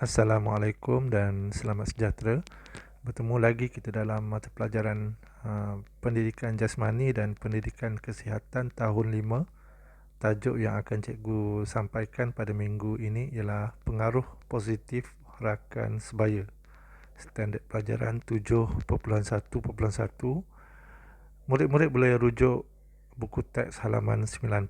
Assalamualaikum dan selamat sejahtera. Bertemu lagi kita dalam mata pelajaran Pendidikan Jasmani dan Pendidikan Kesihatan tahun 5. Tajuk yang akan cikgu sampaikan pada minggu ini ialah pengaruh positif rakan sebaya. Standard pelajaran 7.1.1. Murid-murid boleh rujuk buku teks halaman 90.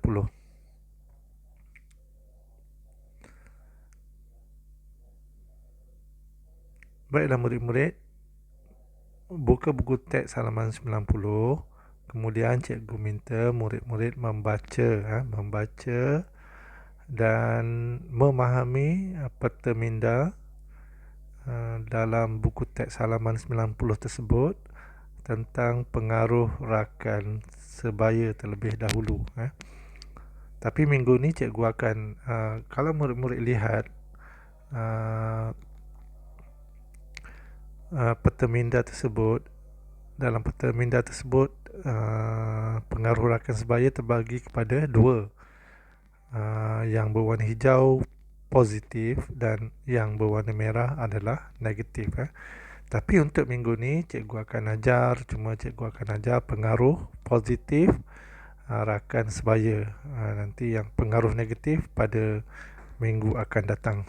Baiklah murid-murid, buka buku teks halaman 90. Kemudian cikgu minta murid-murid membaca dan memahami peta minda dalam buku teks halaman 90 tersebut tentang pengaruh rakan sebaya terlebih dahulu. Tapi minggu ni cikgu akan kalau murid-murid lihat peta minda tersebut, dalam peta minda tersebut pengaruh rakan sebaya terbagi kepada dua, yang berwarna hijau positif dan yang berwarna merah adalah negatif. Tapi untuk minggu ni cikgu akan ajar pengaruh positif rakan sebaya. Nanti yang pengaruh negatif pada minggu akan datang.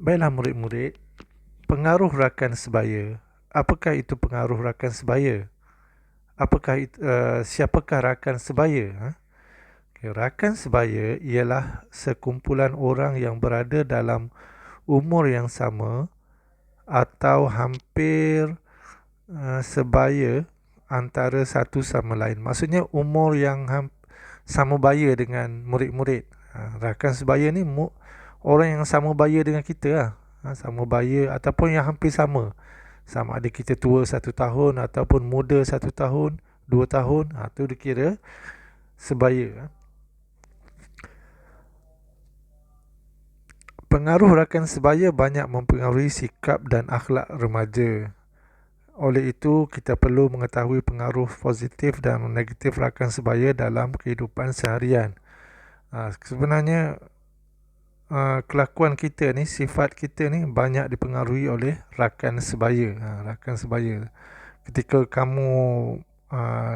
Baiklah murid-murid, pengaruh rakan sebaya. Apakah itu pengaruh rakan sebaya? Siapakah rakan sebaya? Rakan sebaya ialah sekumpulan orang yang berada dalam umur yang sama atau hampir sebaya antara satu sama lain. Maksudnya umur yang sama baya dengan murid-murid. Rakan sebaya ni orang yang sama baya dengan kita sama baya ataupun yang hampir sama. Sama ada kita tua 1 tahun ataupun muda 1 tahun, 2 tahun, itu dikira sebaya. Pengaruh rakan sebaya banyak mempengaruhi sikap dan akhlak remaja. Oleh itu, kita perlu mengetahui pengaruh positif dan negatif rakan sebaya dalam kehidupan seharian. Sebenarnya kelakuan kita ni, sifat kita ni banyak dipengaruhi oleh rakan sebaya. Rakan sebaya. Ketika kamu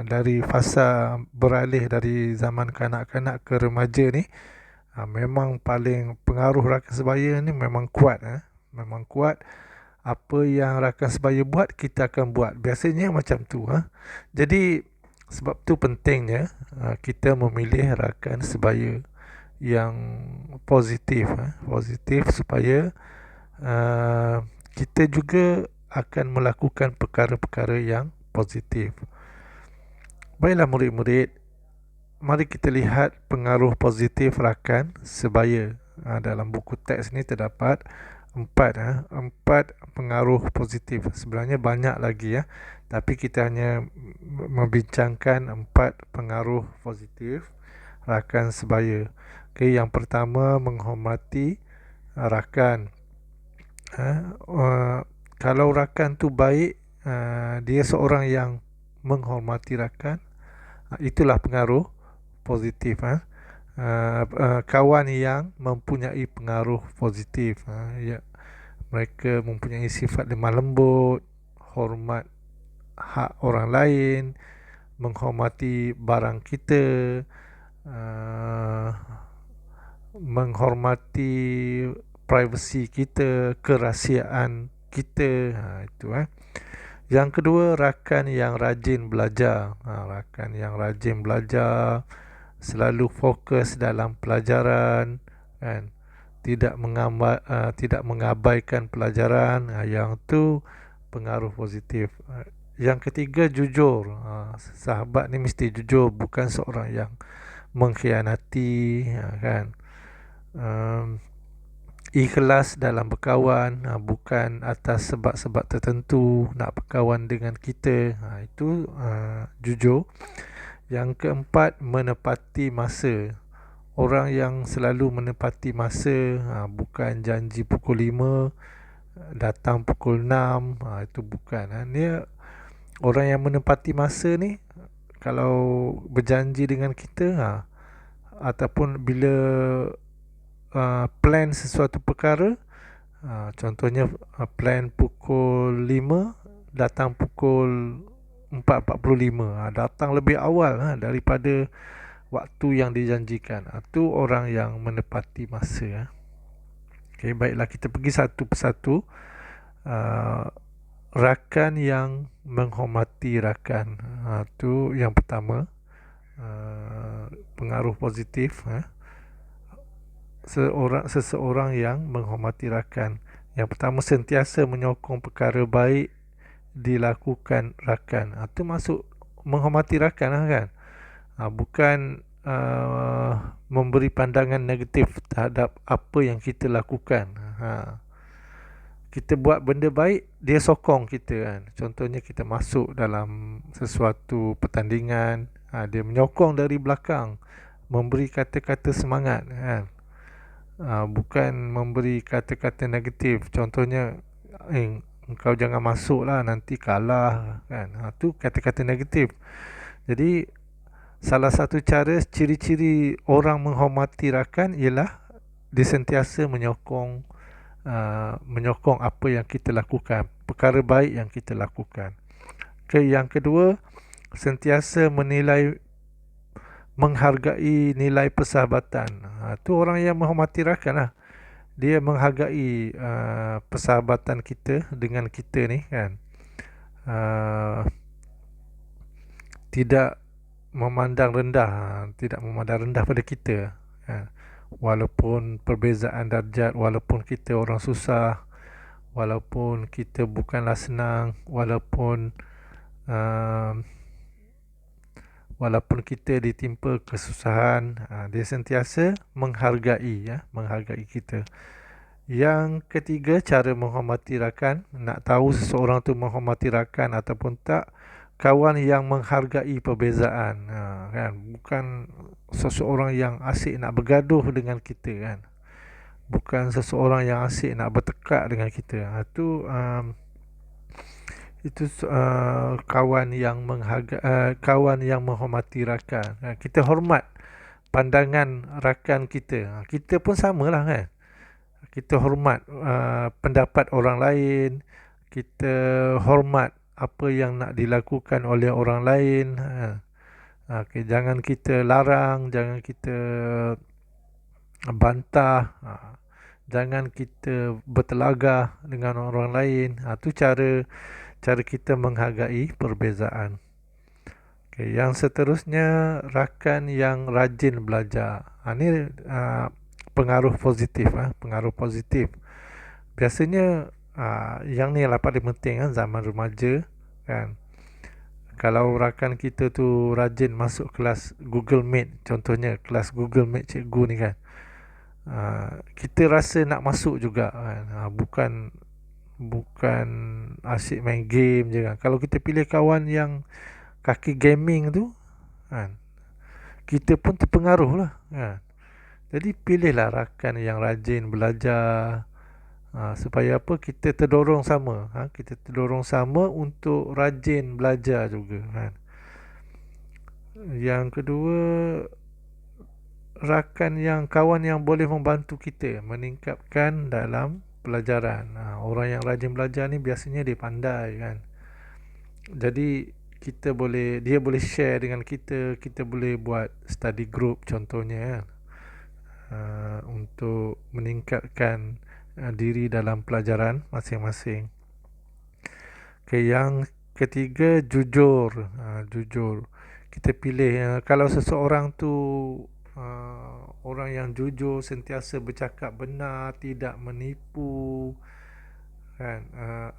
dari fasa beralih dari zaman kanak-kanak ke remaja ni, memang paling pengaruh rakan sebaya ni memang kuat. Memang kuat. Apa yang rakan sebaya buat, kita akan buat. Biasanya macam tu. Jadi sebab tu pentingnya kita memilih rakan sebaya yang positif. Positif supaya kita juga akan melakukan perkara-perkara yang positif. Baiklah murid-murid, mari kita lihat pengaruh positif rakan sebaya. Dalam buku teks ni terdapat empat pengaruh positif. Sebenarnya banyak lagi tapi kita hanya membincangkan 4 pengaruh positif rakan sebaya. Yang pertama, menghormati rakan. Kalau rakan tu baik, dia seorang yang menghormati rakan, itulah pengaruh positif. Kawan yang mempunyai pengaruh positif, mereka mempunyai sifat lemah lembut, hormat hak orang lain, menghormati barang kita, menghormati privasi kita, kerahsiaan kita. Itu. Yang kedua, rakan yang rajin belajar. Rakan yang rajin belajar, selalu fokus dalam pelajaran, kan? Tidak mengabaikan pelajaran. Yang tu pengaruh positif. Yang ketiga, jujur. Sahabat ni mesti jujur, bukan seorang yang mengkhianati, kan? Ikhlas dalam berkawan, bukan atas sebab-sebab tertentu nak berkawan dengan kita. Itu jujur. Yang keempat, menepati masa. Orang yang selalu menepati masa, bukan janji pukul 5 datang pukul 6, itu bukan. Dia orang yang menepati masa ni, kalau berjanji dengan kita, ataupun bila plan sesuatu perkara. Contohnya plan pukul 5, datang pukul 4.45, datang lebih awal daripada waktu yang dijanjikan. Itu orang yang menepati masa. Okey, baiklah, kita pergi satu persatu. Rakan yang menghormati rakan, itu yang pertama. Pengaruh positif. Seseorang yang menghormati rakan. Yang pertama, sentiasa menyokong perkara baik dilakukan rakan. Itu masuk menghormati rakan kan. Bukan memberi pandangan negatif terhadap apa yang kita lakukan. Kita buat benda baik, dia sokong kita kan. Contohnya kita masuk dalam sesuatu pertandingan, dia menyokong dari belakang, memberi kata-kata semangat kan. Bukan memberi kata-kata negatif. Contohnya, engkau jangan masuk lah, nanti kalah kan. Itu kata-kata negatif. Jadi salah satu cara, ciri-ciri orang menghormati rakan ialah dia sentiasa menyokong apa yang kita lakukan, perkara baik yang kita lakukan. Yang kedua, sentiasa menghargai nilai persahabatan. Itu orang yang menghormati rakan lah. Dia menghargai persahabatan kita dengan kita ni kan. Tidak memandang rendah pada kita kan. Walaupun perbezaan darjat, walaupun kita orang susah, walaupun kita bukanlah senang, walaupun kita ditimpa kesusahan, dia sentiasa menghargai kita. Yang ketiga, cara menghormati rakan. Nak tahu seseorang tu menghormati rakan ataupun tak, kawan yang menghargai perbezaan, kan. Bukan seseorang yang asyik nak bergaduh dengan kita kan. Bukan seseorang yang asyik nak bertekak dengan kita. Itu kawan yang kawan yang menghormati rakan. Kita hormat pandangan rakan kita. Kita pun samalah kan. Kita hormat pendapat orang lain. Kita hormat apa yang nak dilakukan oleh orang lain. Okay, jangan kita larang, jangan kita bantah, jangan kita bertelagah dengan orang lain. Itu cara kita menghargai perbezaan. Okay, yang seterusnya, rakan yang rajin belajar. Ini pengaruh positif. Pengaruh positif. Biasanya yang ni lah paling penting zaman remaja kan. Kalau rakan kita tu rajin masuk kelas Google Meet, contohnya kelas Google Meet cikgu ni kan, kita rasa nak masuk juga kan. Bukan asyik main game je kan. Kalau kita pilih kawan yang kaki gaming tu kan, kita pun terpengaruh lah kan. Jadi pilihlah rakan yang rajin belajar, supaya apa, kita terdorong sama. Kita terdorong sama untuk rajin belajar juga kan. Yang kedua, kawan yang boleh membantu kita meningkatkan dalam pelajaran. Orang yang rajin belajar ni biasanya dia pandai kan. Jadi dia boleh share dengan kita. Kita boleh buat study group contohnya kan, untuk meningkatkan diri dalam pelajaran masing-masing. Okay, yang ketiga, jujur. Jujur. Kita pilih kalau seseorang tu orang yang jujur, sentiasa bercakap benar, tidak menipu kan,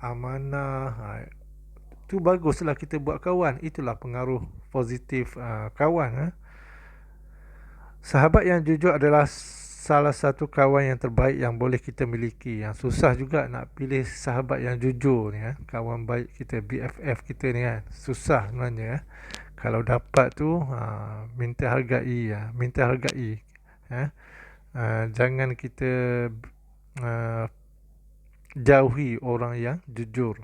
amanah, tu baguslah kita buat kawan. Itulah pengaruh positif kawan. Sahabat yang jujur adalah salah satu kawan yang terbaik yang boleh kita miliki. Yang susah juga nak pilih sahabat yang jujur ni kawan baik kita, BFF kita ni kan. Susah sebenarnya. Kalau dapat tu minta hargai. Jangan kita jauhi orang yang jujur.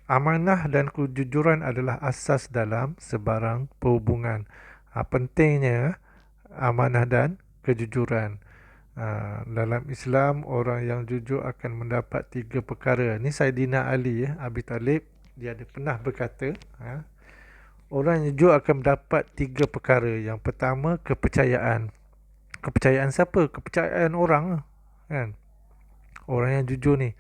Amanah dan kejujuran adalah asas dalam sebarang perhubungan. Pentingnya amanah dan kejujuran. Dalam Islam, orang yang jujur akan mendapat 3 perkara. Ni Saidina Ali, Abi Talib, dia ada pernah berkata, orang yang jujur akan mendapat 3 perkara. Yang pertama, kepercayaan. Kepercayaan siapa? Kepercayaan orang, kan? Orang yang jujur ni,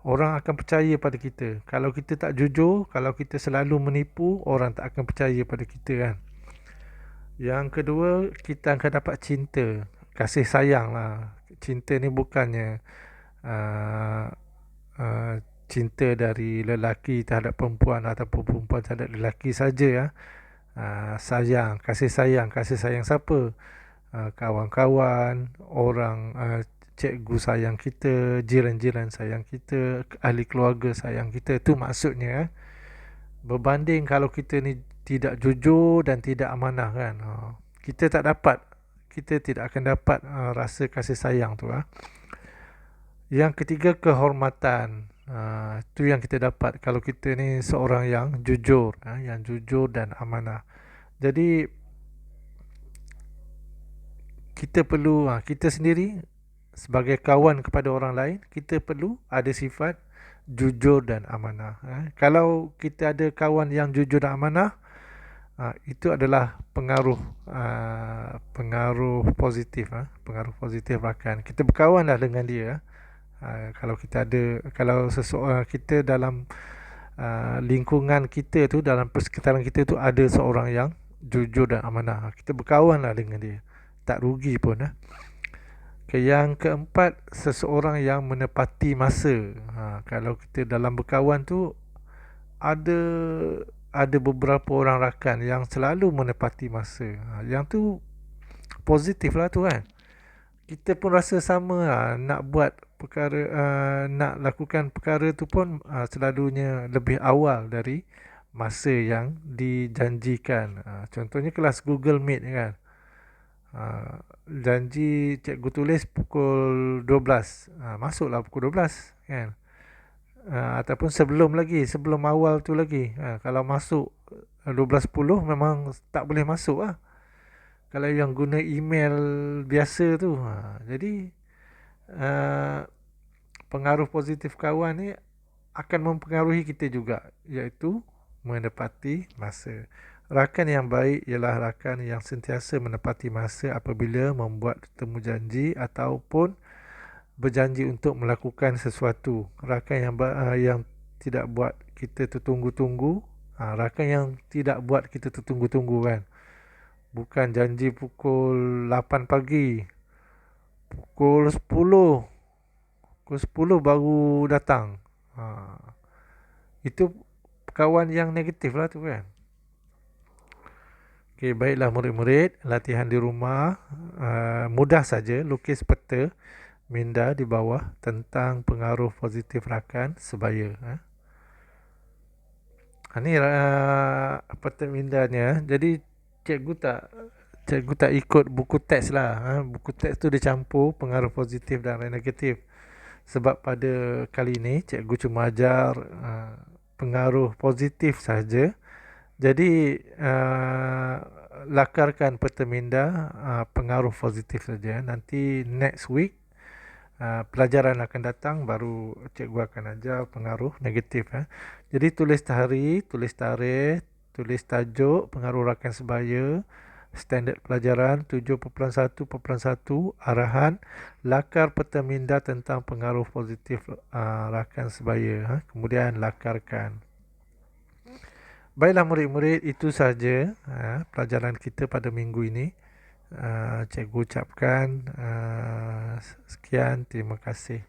orang akan percaya pada kita. Kalau kita tak jujur, kalau kita selalu menipu, orang tak akan percaya pada kita, kan? Yang kedua, kita akan dapat cinta, kasih sayang lah. Cinta ni bukannya uh, uh, cinta dari lelaki terhadap perempuan ataupun perempuan terhadap lelaki saja, ya. Sayang, kasih sayang siapa? Kawan-kawan, orang, cikgu sayang kita, jiran-jiran sayang kita, ahli keluarga sayang kita. Itu maksudnya. Berbanding kalau kita ni tidak jujur dan tidak amanah, kan, kita tak dapat, kita tidak akan dapat rasa kasih sayang tu. Yang ketiga, kehormatan. Itu yang kita dapat kalau kita ni seorang yang jujur, yang jujur dan amanah. Jadi kita perlu, kita sendiri sebagai kawan kepada orang lain, kita perlu ada sifat jujur dan amanah. Kalau kita ada kawan yang jujur dan amanah, itu adalah pengaruh positif, pengaruh positif rakan. Kita berkawanlah dengan dia. Kalau kita ada, kalau seseorang kita dalam lingkungan kita tu, dalam persekitaran kita tu ada seorang yang jujur dan amanah, kita berkawanlah dengan dia, tak rugi pun. Yang keempat, seseorang yang menepati masa. Kalau kita dalam berkawan tu ada beberapa orang rakan yang selalu menepati masa. Yang tu positif lah tu, kan. Kita pun rasa sama, nak buat perkara, nak lakukan perkara tu pun selalunya lebih awal dari masa yang dijanjikan. Contohnya kelas Google Meet, kan. Janji cikgu tulis pukul 12, masuklah pukul 12, kan. Ataupun sebelum awal tu lagi, kalau masuk 12.10 memang tak boleh masuk lah, kalau yang guna email biasa tu. Jadi pengaruh positif kawan ni akan mempengaruhi kita juga, iaitu menepati masa. Rakan yang baik ialah rakan yang sentiasa menepati masa apabila membuat temu janji ataupun berjanji untuk melakukan sesuatu. Rakan yang tidak buat kita tertunggu-tunggu, rakan yang tidak buat kita tertunggu-tunggu, kan. Bukan janji pukul 8 pagi, pukul 10 baru datang. Itu kawan yang negatif lah tu, kan. Okey, baiklah murid-murid, latihan di rumah, mudah saja, lukis peta minda di bawah tentang pengaruh positif rakan sebaya. Ni peta mindanya. Jadi cikgu tak ikut buku teks lah. Buku teks tu dia campur pengaruh positif dan negatif. Sebab pada kali ni cikgu cuma ajar pengaruh positif saja. Jadi lakarkan peta minda pengaruh positif saja. Nanti next week, pelajaran akan datang, baru cikgu akan ajar pengaruh negatif. Jadi tulis hari, tulis tarikh, tulis tajuk pengaruh rakan sebaya, standard pelajaran 7.1.1, arahan lakar peta minda tentang pengaruh positif rakan sebaya. Kemudian lakarkan. Baiklah murid-murid, itu saja pelajaran kita pada minggu ini. Cikgu ucapkan sekian, terima kasih.